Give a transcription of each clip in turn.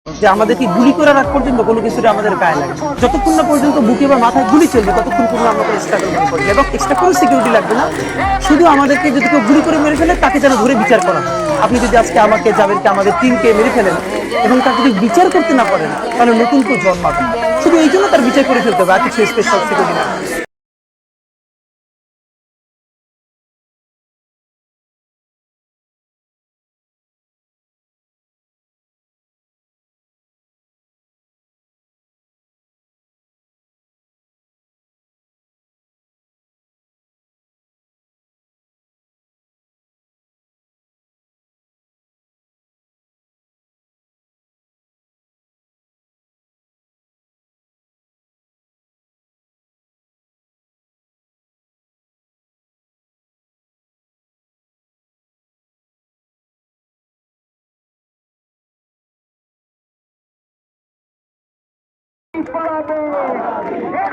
যে আমাদেরকে গুলি করার আগ পর্যন্ত কোনো কিছুটা আমাদের গায়ে লাগে, যতক্ষণ না পর্যন্ত বুকে বা মাথায় গুলি চলবে ততক্ষণ পর্যন্ত আমরা স্ট্রাগল মনে করি, এবং এক্সট্রা কোনো সিকিউরিটি লাগবে না। শুধু আমাদেরকে যদি কেউ গুলি করে মেরে ফেলে তাকে যেন ধরে বিচার করা হয়। আপনি যদি আজকে আমাকে জাবেরকে আমাদের টিমকে মেরে ফেলেন এবং তাকে যদি বিচার করতে না পারেন তাহলে নতুন কেউ জন্মাবে না। শুধু এই জন্য তার বিচার করে ফেলতে হবে, আর কিছু স্পেশাল সিকিউরিটি না।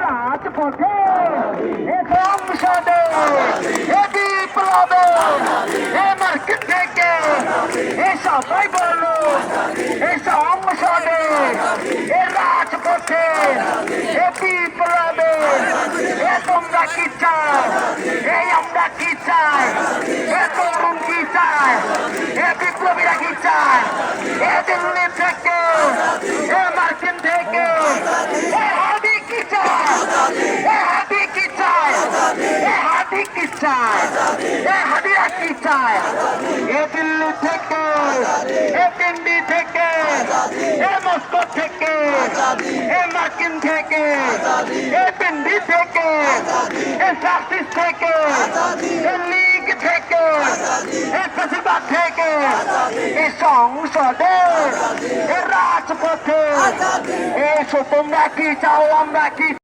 রাজপথে সংসদে বিপ্লবে মার্কেট থেকে সবাই বলো সংসদে রাজপথে বিপ্লবে তোমরা কি চাও, আমরা কি চাই, তরুণ কি চায়, বিপ্লবীরা কি চায়, দিল্লি থেকে মার্কিন থেকে হাদি কি চায়, হাদি কি চায়, হাদি কি চায়, হাদিরা কি চায়, দিল্লি থেকে দিল্লি থেকে মস্কো থেকে মার্কিন থেকে দিল্লি থেকে সার্সিস থেকে লীগ থেকে ফেসিবাদ থেকে সংসদে রাজপথে এসো তোমরা কি চাও, আমরা কি